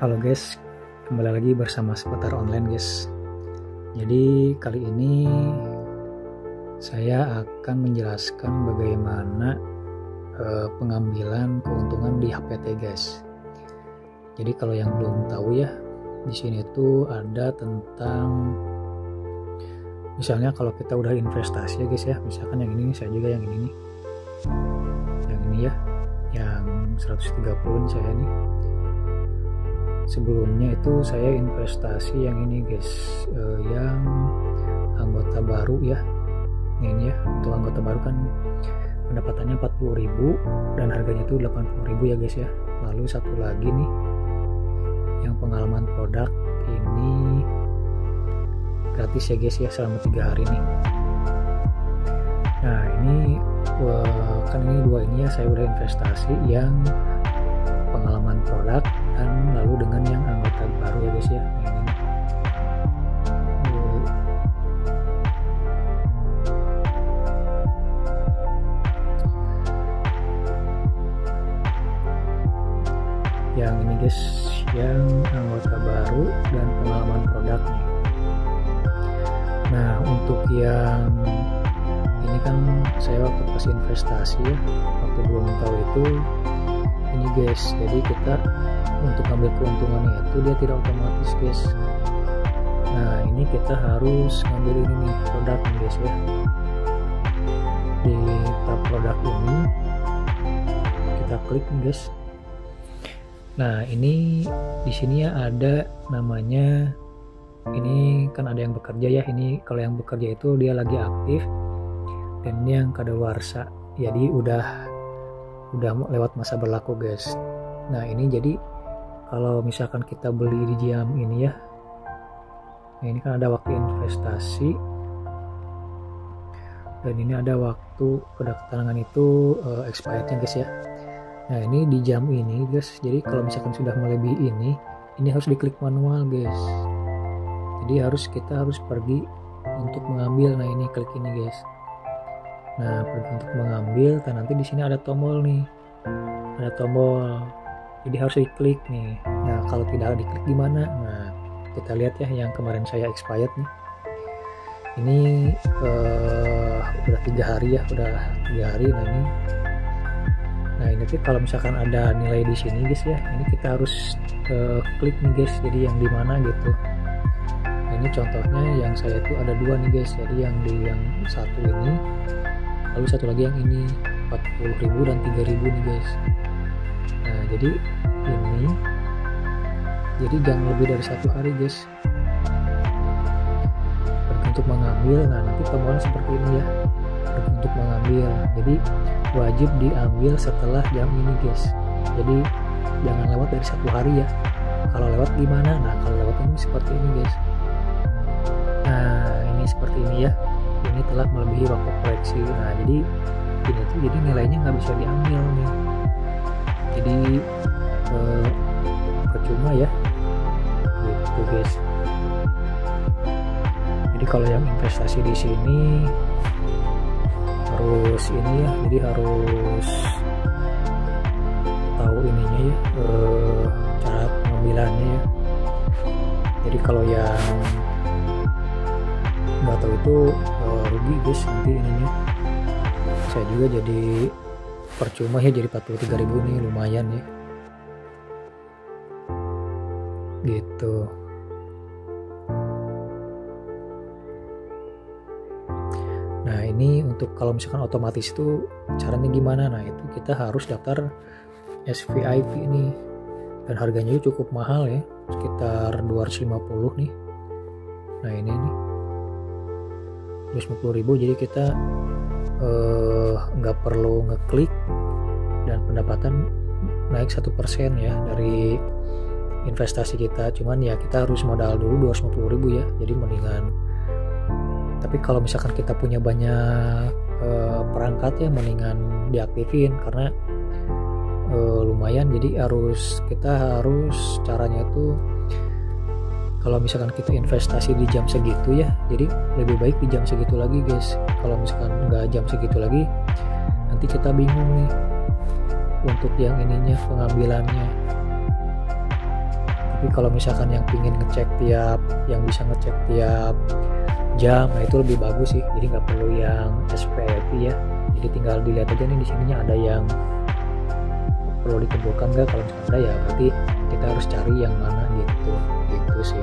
Halo guys, kembali lagi bersama Seputar Online guys. Jadi kali ini saya akan menjelaskan bagaimana pengambilan keuntungan di HPT guys. Jadi kalau yang belum tahu ya, di sini tuh ada tentang misalnya kalau kita udah investasi ya guys ya, misalkan yang ini saya juga yang ini nih. Yang ini ya, yang 130 saya nih. Sebelumnya itu saya investasi yang ini guys, yang anggota baru ya. Ini ya, untuk anggota baru kan pendapatannya 40.000 dan harganya itu 80.000 ya guys ya. Lalu satu lagi nih yang pengalaman produk ini gratis ya guys ya selama 3 hari nih. Nah ini kan ini dua ini ya, saya udah investasi yang pengalaman produk dan lalu dengan yang anggota baru ya guys ya. Ini yang ini guys, yang anggota baru dan pengalaman produknya. Nah untuk yang ini kan saya waktu pas investasi ya, waktu belum tahu itu ini guys, jadi kita untuk ambil keuntungannya itu dia tidak otomatis guys. Nah ini kita harus ngambil ini nih, produk nih guys ya. Di tab produk ini kita klik nih guys. Nah ini di sini ya ada namanya, ini kan ada yang bekerja ya. Ini kalau yang bekerja itu dia lagi aktif, dan ini yang kadaluarsa, jadi udah lewat masa berlaku guys. Nah ini jadi kalau misalkan kita beli di jam ini ya, nah ini kan ada waktu investasi dan ini ada waktu kedatangan itu expirednya guys ya. Nah ini di jam ini guys, jadi kalau misalkan sudah melebihi ini harus diklik manual guys. Jadi kita harus pergi untuk mengambil. Nah ini klik ini guys. Nah pergi untuk mengambil, dan nanti di sini ada tombol nih, ada tombol, jadi harus diklik nih. Nah kalau tidak diklik gimana? Nah kita lihat ya yang kemarin saya expired nih, ini udah 3 hari ya, udah 3 hari. Nah ini tuh kalau misalkan ada nilai di sini guys ya, ini kita harus klik nih guys, jadi yang di mana gitu. Nah, ini contohnya yang saya itu ada 2 nih guys, jadi yang di yang satu ini, lalu satu lagi yang ini 40.000 dan 3.000 nih guys. Nah jadi ini, jadi jangan lebih dari 1 hari guys. Pergi untuk mengambil. Nah nanti tombolnya seperti ini ya, pergi untuk mengambil, jadi wajib diambil setelah jam ini guys. Jadi jangan lewat dari 1 hari ya. Kalau lewat gimana? Nah kalau lewat ini seperti ini guys. Nah ini seperti ini ya, ini telah melebihi waktu koreksi. Nah jadi ini tuh jadi nilainya nggak bisa diambil nih, jadi percuma ya gitu guys. Jadi kalau yang investasi di sini harus ini ya, jadi harus tahu ininya ya, cara pengambilannya ya. Jadi kalau yang nggak tahu itu rugi guys nanti ininya. Saya juga jadi percuma ya, jadi 43.000 nih, lumayan ya gitu. Nah ini untuk kalau misalkan otomatis itu caranya gimana? Nah itu kita harus daftar SVIP nih, dan harganya itu cukup mahal ya, sekitar 250 nih. Nah ini nih 250.000, jadi kita nggak perlu ngeklik dan pendapatan naik 1% ya dari investasi kita. Cuman ya kita harus modal dulu 250.000 ya, jadi mendingan. Tapi kalau misalkan kita punya banyak perangkat ya, mendingan diaktifin karena lumayan. Jadi kita harus caranya tuh, kalau misalkan kita investasi di jam segitu ya, jadi lebih baik di jam segitu lagi guys. Kalau misalkan nggak jam segitu lagi, nanti kita bingung nih untuk yang ininya pengambilannya. Tapi kalau misalkan yang pingin ngecek yang bisa ngecek tiap jam, nah itu lebih bagus sih. Jadi nggak perlu yang SPIP ya. Jadi tinggal dilihat aja nih di sininya ada yang perlu dikumpulkan nggak. Kalau misalkan ada ya berarti kita harus cari yang mana gitu sih.